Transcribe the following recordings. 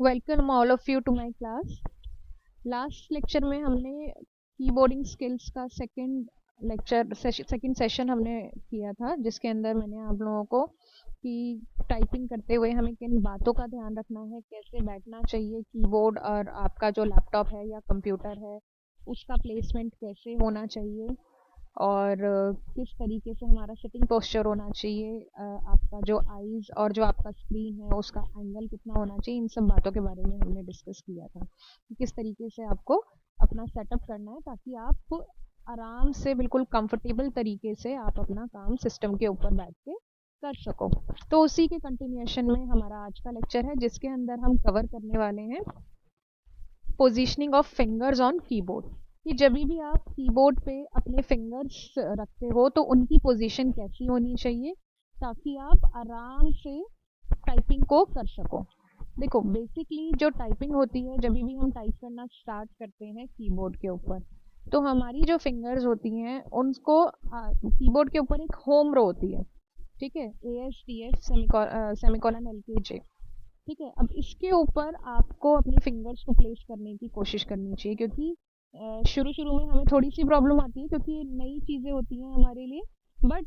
Welcome all of you to my class. Last lecture में हमने keyboarding skills का second session हमने किया था, जिसके अंदर मैंने आप लोगों को कि टाइपिंग करते हुए हमें किन बातों का ध्यान रखना है, कैसे बैठना चाहिए कीबोर्ड, और आपका जो लैपटॉप है या कंप्यूटर है उसका प्लेसमेंट कैसे होना चाहिए, और किस तरीके से हमारा सिटिंग पोस्चर होना चाहिए, आपका जो आईज और जो आपका स्क्रीन है उसका एंगल कितना होना चाहिए। इन सब बातों के बारे में हमने डिस्कस किया था कि किस तरीके से आपको अपना सेटअप करना है ताकि आप आराम से बिल्कुल कंफर्टेबल तरीके से आप अपना काम सिस्टम के ऊपर बैठ के कर सको। तो उसी के कंटिन्यूएशन में हमारा आज का लेक्चर है, जिसके अंदर हम कवर करने वाले हैं positioning of fingers on keyboard. कि जब भी आप कीबोर्ड पे अपने फिंगर्स रखते हो तो उनकी पोजीशन कैसी होनी चाहिए ताकि आप आराम से टाइपिंग को कर सको। देखो, बेसिकली जो टाइपिंग होती है, जब भी हम टाइप करना स्टार्ट करते हैं कीबोर्ड के ऊपर, तो हमारी जो फिंगर्स होती हैं उनको कीबोर्ड के ऊपर एक होम रो होती है। ठीक है, ASTF सेमिकोलन LKJ। ठीक है, अब इसके ऊपर आपको अपनी फिंगर्स को प्लेस करने की कोशिश करनी चाहिए, क्योंकि शुरू शुरू में हमें थोड़ी सी प्रॉब्लम आती है क्योंकि नई चीज़ें होती हैं हमारे लिए। बट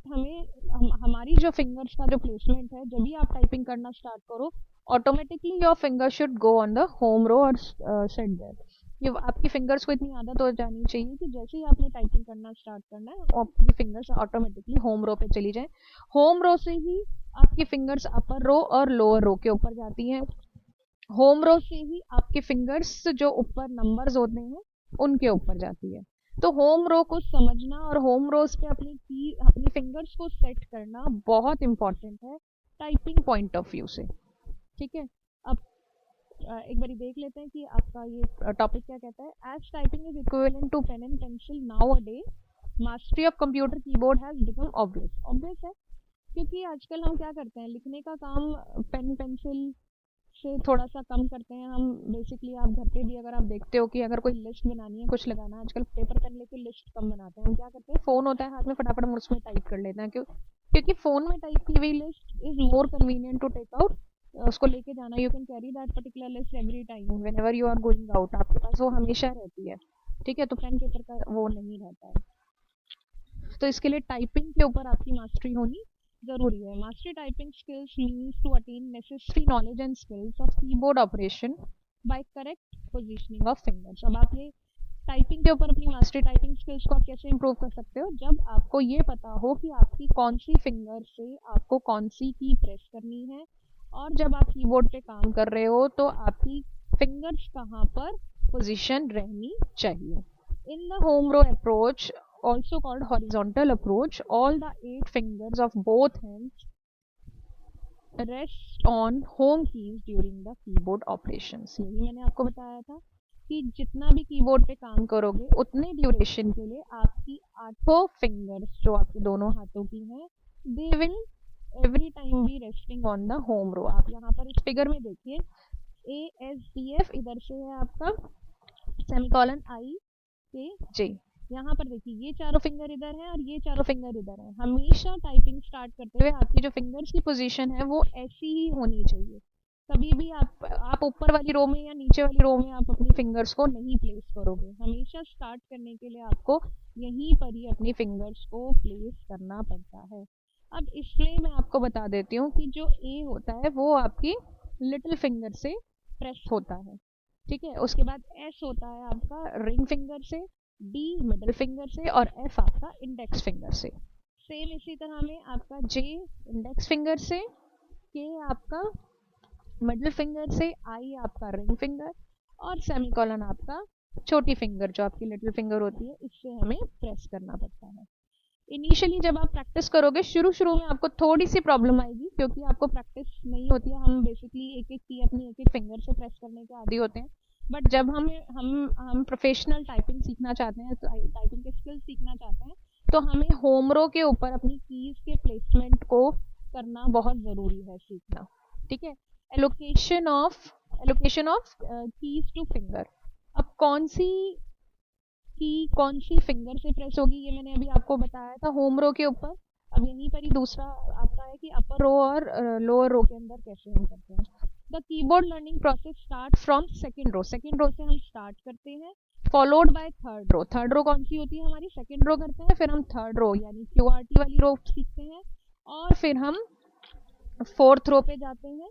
हमारी जो फिंगर्स का जो प्लेसमेंट है, जब भी आप टाइपिंग करना स्टार्ट करो, automatically your finger should go on the home row और सेट देयर। ये आपकी फिंगर्स को इतनी आदत हो जानी चाहिए कि जैसे ही आपने टाइपिंग करना स्टार्ट करना है, आपकी फिंगर्स ऑटोमेटिकली होम रो पे चली जाए। होम रो से ही आपकी फिंगर्स अपर रो और लोअर रो के ऊपर जाती हैं। होम रो से ही आपके फिंगर्स जो ऊपर नंबर्स होते हैं उनके ऊपर जाती है। तो होम रो को समझना और होम रोज पे अपनी फिंगर्स को सेट करना बहुत इंपॉर्टेंट है टाइपिंग पॉइंट ऑफ व्यू से। ठीक है, अब एक बारी देख लेते हैं कि आपका ये टॉपिक क्या कहता है। As typing is equivalent to pen and pencil now a day, mastery of computer keyboard has become obvious. Obvious है क्योंकि आजकल हम क्या करते हैं, लिखने का काम पेन पेंसिल से थोड़ा सा कम करते हैं हम। बेसिकली आप घर पे भी अगर आप देखते हो कि अगर कोई लिस्ट बनानी है, कुछ लगाना है, आजकल पेपर पेन लेके लिस्ट कम बनाते हैं। हम क्या करते हैं, फ़ोन होता है हाथ में, फटाफट हम उसमें टाइप कर लेते हैं। क्योंकि फ़ोन में टाइप की हुई list is more convenient to take out. उसको लेके जाना, you can carry that particular list every time when ever you are going out, आपके पास वो हमेशा रहती है। ठीक है, तो पेन पेपर का वो नहीं रहता है। तो इसके लिए टाइपिंग के ऊपर आपकी मास्टरी होनी जरूरी है। Mastery typing skills means to attain necessary knowledge and skills of keyboard operation by correct positioning of fingers. अब आप ये टाइपिंग के ऊपर अपनी मास्टरी टाइपिंग स्किल्स को आप कैसे इंप्रूव कर सकते हो, जब आपको ये पता हो कि आपकी कौन सी फिंगर से आपको कौन सी की प्रेस करनी है, और जब आप कीबोर्ड पे काम कर रहे हो तो आपकी फिंगर्स कहाँ पर पोजीशन रहनी चाहिए। In the home row approach, also called horizontal approach, all the 8 fingers of both hands rest on home keys during the keyboard operations। यही मैंने आपको बताया था कि जितना भी कीबोर्ड पे काम करोगे उतने ड्यूरेशन के लिए आपकी 8 फिंगर्स जो आपके दोनों हाथों की हैं, they will every time be resting on the home row. आप यहाँ पर इस फिगर में देखिए, ASDF इधर से है आपका, सेमिकॉलन IKJ। यहाँ पर देखिए, ये चारों फिंगर इधर हैं और ये चारों फिंगर इधर हैं। हमेशा टाइपिंग स्टार्ट करते हुए आपकी जो फिंगर्स की पोजीशन है वो ऐसी ही होनी चाहिए। कभी भी आप ऊपर वाली रो में या नीचे वाली रो में आप अपनी फिंगर्स को नहीं प्लेस करोगे। हमेशा स्टार्ट करने के लिए आपको यहीं पर ही अपनी फिंगर्स को प्लेस करना पड़ता है। अब इसलिए मैं आपको बता देती हूँ कि जो A होता है वो आपकी लिटिल फिंगर से प्रेस होता है। ठीक है, उसके बाद S होता है आपका रिंग फिंगर से, D मिडल फिंगर से, और F आपका इंडेक्स फिंगर से। सेम इसी तरह में आपका J इंडेक्स फिंगर से, K आपका मिडल फिंगर से, I आपका रिंग फिंगर, और सेमीकोलन आपका छोटी फिंगर जो आपकी लिटिल फिंगर होती है, इससे हमें प्रेस करना पड़ता है। इनिशियली जब आप प्रैक्टिस करोगे, शुरू शुरू में आपको थोड़ी सी प्रॉब्लम आएगी क्योंकि आपको प्रैक्टिस नहीं होती है। हम बेसिकली एक एक की अपनी एक एक फिंगर से प्रेस करने के आदी होते हैं। बट जब हम प्रोफेशनल टाइपिंग सीखना चाहते हैं, टाइपिंग के स्किल्स सीखना चाहते हैं, तो हमें होम रो के ऊपर अपनी कीज के प्लेसमेंट को करना बहुत ज़रूरी है सीखना। ठीक है, allocation of keys to finger. अब कौन सी फिंगर से प्रेस होगी, ये मैंने अभी आपको बताया था होम रो के ऊपर। अब यहीं पर ही दूसरा आता है कि अपर रो और लोअर रो के अंदर कैसे हम करते हैं। The the keyboard learning process start from second row से हम स्टार्ट करते हैं, फॉलोड बाय थर्ड रो कौन सी होती है हमारी, सेकेंड रो करते हैं, फिर हम थर्ड रो यानी QWERTY वाली रो सीखते हैं, और फिर हम फोर्थ रो पे जाते हैं,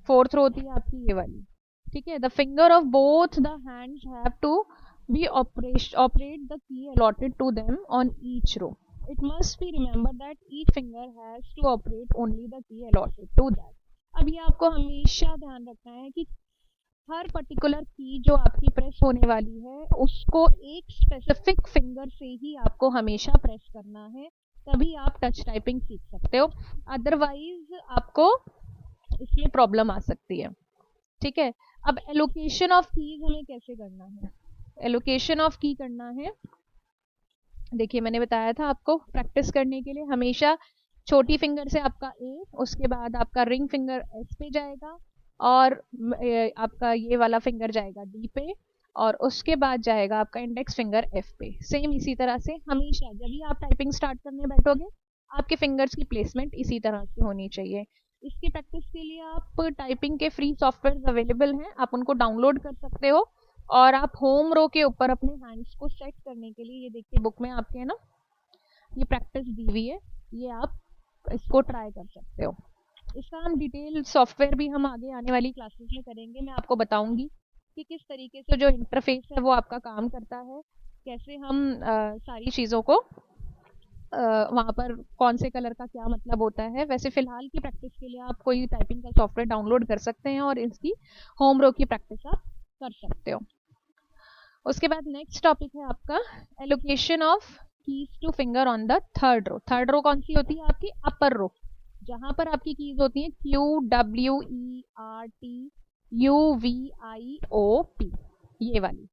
फोर्थ रो होती है आपकी ये वाली, ठीक है। The finger of both the hands have to be operate the key allotted to them on each row, it must be remember that each finger has to operate only the key allotted to that. अब ये आपको हमेशा ध्यान रखना है कि हर particular की जो आपकी प्रेस होने वाली है उसको एक स्पेसिफिक फिंगर से ही आपको हमेशा प्रेस करना है, तभी आप टच टाइपिंग सीख सकते हो, अदरवाइज आपको इसमें प्रॉब्लम आ सकती है, ठीक है। अब एलोकेशन ऑफ कीज हमें कैसे करना है, एलोकेशन ऑफ की करना है, देखिए मैंने बताया था आपको प्रैक्टिस करने के लिए हमेशा छोटी फिंगर से आपका ए, उसके बाद आपका रिंग फिंगर एस पे जाएगा, और आपका ये वाला फिंगर जाएगा डी पे, और उसके बाद जाएगा आपका इंडेक्स फिंगर एफ पे। सेम इसी तरह से हमेशा जब भी आप टाइपिंग स्टार्ट करने बैठोगे आपके फिंगर्स की प्लेसमेंट इसी तरह से होनी चाहिए। इसकी प्रैक्टिस के लिए आप टाइपिंग के फ्री सॉफ्टवेयर अवेलेबल हैं, आप उनको डाउनलोड कर सकते हो, और आप होम रो के ऊपर अपने हैंड्स को सेट करने के लिए, ये देखिए बुक में आपके है ना ये प्रैक्टिस दी हुई है, ये आप इसको ट्राई कर सकते हो। इसका हम डिटेल सॉफ्टवेयर भी हम आगे आने वाली क्लासेस में करेंगे, मैं आपको बताऊंगी कि किस तरीके से जो इंटरफेस है वो आपका काम करता है, कैसे हम सारी चीज़ों को वहाँ पर कौन से कलर का क्या मतलब होता है। वैसे फिलहाल की प्रैक्टिस के लिए आप कोई टाइपिंग का सॉफ्टवेयर डाउनलोड कर सकते हैं और इसकी होम रो की प्रैक्टिस आप कर सकते हो। उसके बाद नेक्स्ट टॉपिक है आपका allocation of keys to finger on the third row. Third row कौन सी होती है आपकी, अपर रो, जहां पर आपकी कीज होती है QWERTUVIOP, ये वाली।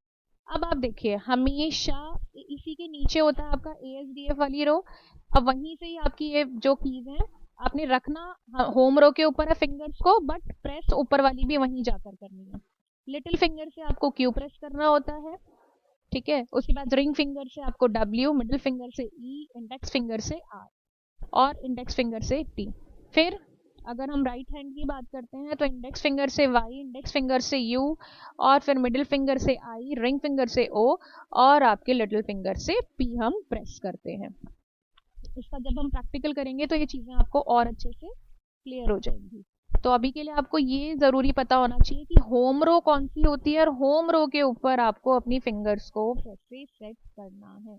अब आप देखिए हमेशा इसी के नीचे होता है आपका ASDF वाली रो, अब वहीं से ही आपकी ये जो कीज है आपने रखना होम रो के ऊपर है फिंगर्स को, बट प्रेस ऊपर वाली भी वहीं जाकर करनी है। लिटिल फिंगर से आपको Q प्रेस करना होता है, ठीक है। उसके बाद रिंग फिंगर से आपको W, मिडिल फिंगर से E, इंडेक्स फिंगर से R, और इंडेक्स फिंगर से T। फिर अगर हम राइट हैंड की बात करते हैं तो इंडेक्स फिंगर से Y, इंडेक्स फिंगर से U, और फिर मिडिल फिंगर से I, रिंग फिंगर से O, और आपके लिटिल फिंगर से P हम प्रेस करते हैं। इसका जब हम प्रैक्टिकल करेंगे तो ये चीज़ें आपको और अच्छे से क्लियर हो जाएंगी। तो अभी के लिए आपको ये ज़रूरी पता होना चाहिए कि होम रो कौन सी होती है, और होम रो के ऊपर आपको अपनी फिंगर्स को कैसे सेट करना है।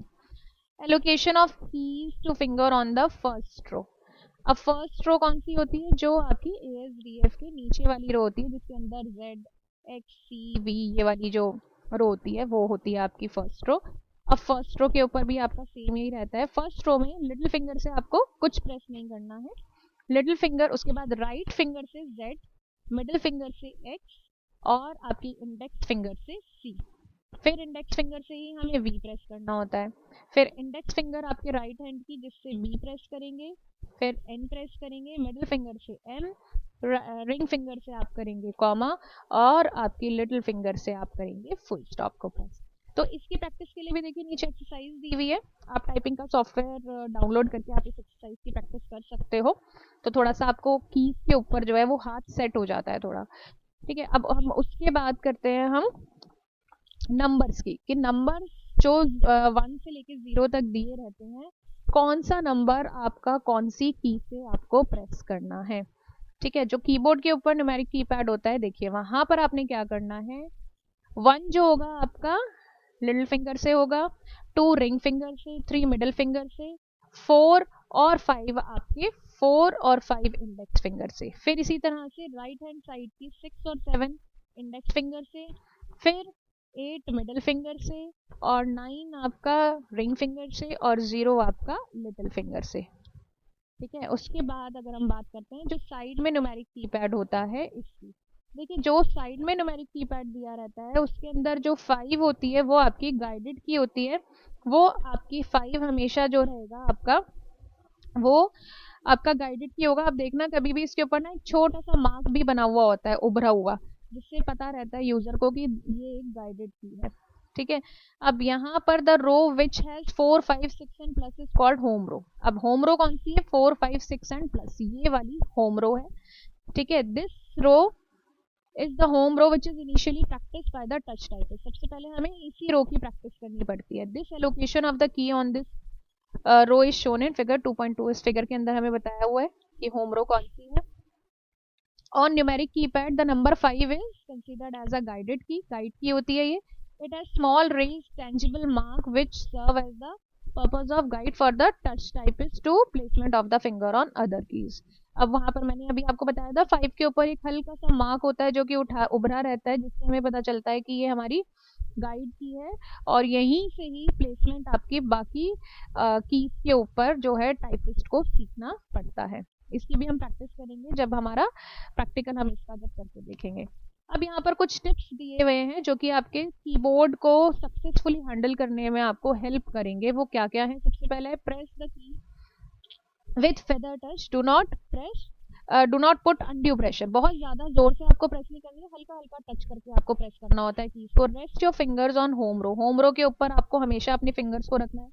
Allocation of keys to finger on the first row. अब फर्स्ट रो कौन सी होती है, जो आपकी ASDF के नीचे वाली रो होती है, जिसके अंदर Z, X, C, V ये वाली जो रो होती है वो होती है आपकी फर्स्ट रो। अब फर्स्ट रो के ऊपर भी आपका सेम यही रहता है, फर्स्ट रो में लिटिल फिंगर से आपको कुछ प्रेस नहीं करना है, लिटिल फिंगर, उसके बाद राइट फिंगर से Z, मिडिल फिंगर से X, और आपकी इंडेक्स फिंगर से C। फिर इंडेक्स फिंगर से ही हमें V प्रेस करना होता है, फिर इंडेक्स फिंगर आपके राइट हैंड की जिससे V प्रेस करेंगे, फिर N प्रेस करेंगे, मिडिल फिंगर से M, रिंग फिंगर से आप करेंगे कॉमा, और आपकी लिटिल फिंगर से आप करेंगे फुल स्टॉप को प्रेस। तो इसकी प्रैक्टिस के लिए भी देखिए नीचे एक्सरसाइज दी हुई है, आप टाइपिंग का सॉफ्टवेयर डाउनलोड करके आप इस एक्सरसाइज की प्रैक्टिस कर सकते हो, तो थोड़ा सा आपको कीज के ऊपर जो है वो हाथ सेट हो जाता है थोड़ा, ठीक है। अब हम उसके बाद करते हैं हम नंबर्स की, कि नंबर जो 1 से लेके 0 तक दिए रहते हैं, कौन सा नंबर आपका कौन सी की से आपको प्रेस करना है, ठीक है। जो कीबोर्ड के ऊपर न्यूमेरिक कीपैड होता है, देखिए वहां पर आपने क्या करना है, 1 जो होगा आपका लिटिल फिंगर से होगा, 2 रिंग फिंगर से, 3 मिडिल फिंगर से, 4 और 5 आपके 4 और 5 इंडेक्स फिंगर से। फिर इसी तरह से राइट हैंड साइड की 6 और 7 इंडेक्स फिंगर से, फिर 8 मिडिल फिंगर से, और 9 आपका रिंग फिंगर से, और 0 आपका लिटिल फिंगर से, ठीक है। उसके बाद अगर हम बात करते हैं जो साइड में न्यूमेरिक कीपैड होता है इसकी, देखिए जो साइड में न्यूमेरिक कीपैड दिया रहता है उसके अंदर जो 5 होती है वो आपकी गाइडेड की होती है, वो आपकी 5 हमेशा जो रहेगा आपका वो आपका गाइडेड की होगा। आप देखना कभी भी इसके ऊपर ना एक छोटा सा मार्क भी बना हुआ होता है उभरा हुआ, जिससे पता रहता है यूजर को कि ये एक गाइडेड की है, ठीक है। अब यहाँ पर the row which has 4, 5, 6 and plus is called home row. अब होम रो कौन सी है, 4, 5, 6 एंड प्लस, ये वाली होम रो है, ठीक है। This row is the home row which is initially practice by the touch typist. सबसे पहले हमें इसी रो की प्रैक्टिस करनी पड़ती है। This allocation of the key on this row is shown in figure 2.2। इस फिगर के अंदर हमें बताया हुआ है कि होम रो कौन सी है। On numeric keypad the number 5 is considered as a guided key, guide key होती है ये। It has small raised tangible mark which serve as the purpose of guide for the touch typist to placement of the finger on other keys. अब वहां पर मैंने अभी आपको बताया था 5 के ऊपर एक हल्का सा मार्क होता है जो कि उभरा रहता है, जिससे हमें पता चलता है कि ये हमारी गाइड की है और यहीं से ही प्लेसमेंट आपकी बाकी कीज के ऊपर जो है टाइपिस्ट को सीखना पड़ता है। इसकी भी हम प्रैक्टिस करेंगे जब हमारा प्रैक्टिकल हम इसका जब करके देखेंगे। अब यहाँ पर कुछ टिप्स दिए हुए हैं जो कि आपके कीबोर्ड को सक्सेसफुली हैंडल करने में आपको हेल्प करेंगे। वो क्या क्या है? सबसे पहले प्रेस द की with feather touch, do not put undue pressure. बहुत ज्यादा जोर से आपको प्रेस नहीं करनी है, हल्का हल्का टच करके आपको प्रेस करना होता है कीज को। Rest your fingers on home row, home row के ऊपर आपको हमेशा अपनी फिंगर्स को रखना है।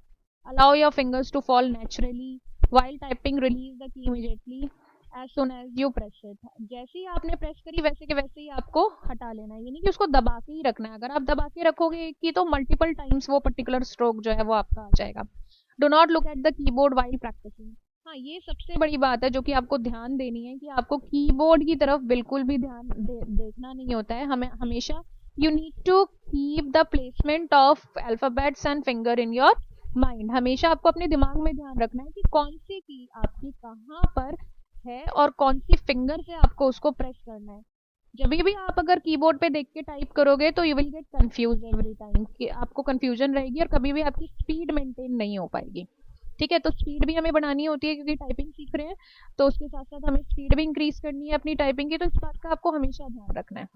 Allow your fingers to fall naturally while typing, release the key immediately as soon as you press it. जैसे ही आपने प्रेस करी वैसे के वैसे ही आपको हटा लेना है, यानी कि उसको दबा के ही रखना है। अगर आप दबा के रखोगे एक की तो मल्टीपल टाइम्स वो पर्टिकुलर स्ट्रोक जो है वो आपका आ जाएगा। Do not look at the keyboard while practicing. हाँ, ये सबसे बड़ी बात है जो कि आपको ध्यान देनी है कि आपको कीबोर्ड की तरफ बिल्कुल भी ध्यान देखना नहीं होता है। हमें हमेशा you need to keep the placement of alphabets and finger in your mind. हमेशा आपको अपने दिमाग में ध्यान रखना है कि कौन सी की आपकी कहाँ पर है और कौन सी फिंगर से आपको उसको प्रेस करना है। जब भी आप अगर कीबोर्ड पे देख के टाइप करोगे तो you will get confuse every time, कि आपको कंफ्यूजन रहेगी और कभी भी आपकी स्पीड मेंटेन नहीं हो पाएगी। ठीक है, तो स्पीड भी हमें बढ़ानी होती है क्योंकि टाइपिंग सीख रहे हैं, तो उसके साथ साथ हमें स्पीड भी इंक्रीज करनी है अपनी टाइपिंग की, तो इस बात का आपको हमेशा ध्यान रखना है।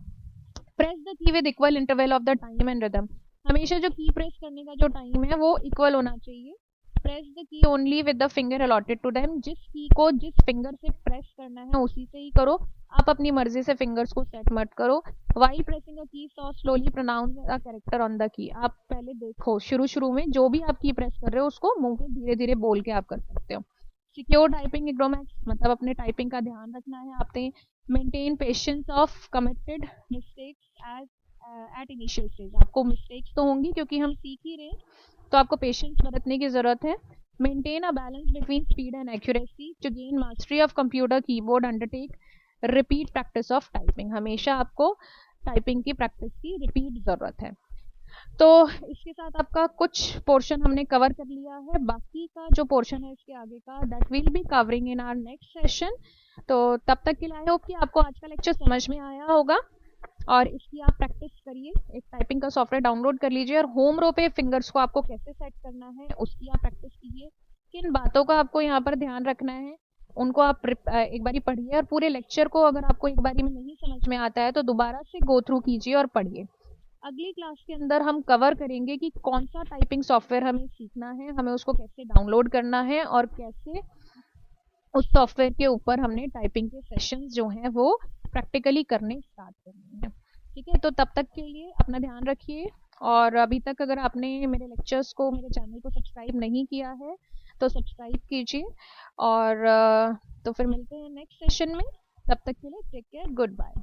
प्रेस द की with equal interval of the time and rhythm. हमेशा जो की प्रेस करने का जो टाइम है वो इक्वल होना चाहिए। Press the key only with the finger allotted to them. जिस की को जिस फिंगर से प्रेस करना है उसी से ही करो, आप अपनी मर्जी से फिंगर्स को सेट मत करो। While pressing a key so slowly pronounce a character on the key. आप पहले देखो शुरू में जो भी आप की प्रेस कर रहे हो उसको मुंह पे धीरे धीरे बोल के आप कर सकते हो। सिक्योर टाइपिंग इग्नोमैक्स, मतलब अपने टाइपिंग का ध्यान रखना है आपने। Maintain patience of committed mistakes as at initial stage. आपको मिस्टेक्स तो होंगी क्योंकि हम सीख ही रहे हैं, तो आपको पेशेंस बरतने की जरूरत है। Maintain a balance between speed and accuracy to gain mastery of computer keyboard. Undertake repeat practice of typing. हमेशा आपको टाइपिंग की प्रैक्टिस की रिपीट जरूरत है। तो इसके साथ आपका कुछ पोर्शन हमने कवर कर लिया है, बाकी का जो पोर्शन है इसके आगे का that will be covering in our next session. तो तब तक के लिए आई होप कि आपको आज का लेक्चर समझ में आया होगा और इसकी आप प्रैक्टिस करिए। एक टाइपिंग का सॉफ्टवेयर डाउनलोड कर लीजिए और होम रो पे फिंगर्स को आपको कैसे सेट करना है उसकी आप प्रैक्टिस कीजिए। किन बातों का आपको यहाँ पर ध्यान रखना है उनको आप एक बारी पढ़िए, और पूरे लेक्चर को अगर आपको एक बारी में नहीं समझ में आता है तो दोबारा से गो थ्रू कीजिए और पढ़िए। अगली क्लास के अंदर हम कवर करेंगे कि कौन सा टाइपिंग सॉफ्टवेयर हमें सीखना है, हमें उसको कैसे डाउनलोड करना है और कैसे उस सॉफ्टवेयर के ऊपर हमने टाइपिंग के सेशंस जो हैं वो प्रैक्टिकली करने स्टार्ट करने हैं। ठीक है, तो तब तक के लिए अपना ध्यान रखिए। और अभी तक अगर आपने मेरे लेक्चर्स को, मेरे चैनल को सब्सक्राइब नहीं किया है तो सब्सक्राइब कीजिए। और तो फिर मिलते हैं नेक्स्ट सेशन में। तब तक के लिए टेक केयर, गुड बाय।